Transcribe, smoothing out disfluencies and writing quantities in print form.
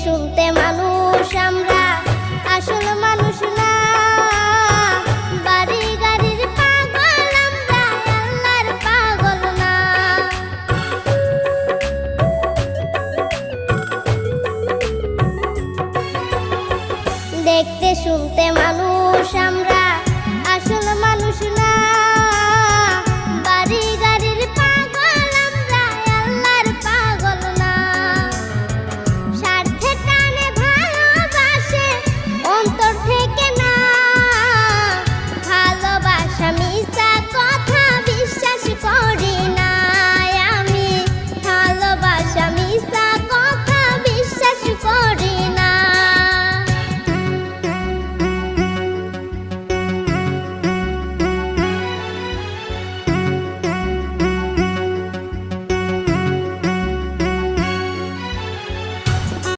শুনতে মানুষ আমরা, আসল মানুষ না। বাড়ি গাড়ির পাগল আমরা, আল্লাহর পাগল না। দেখতে শুনতে মানুষ আমরা,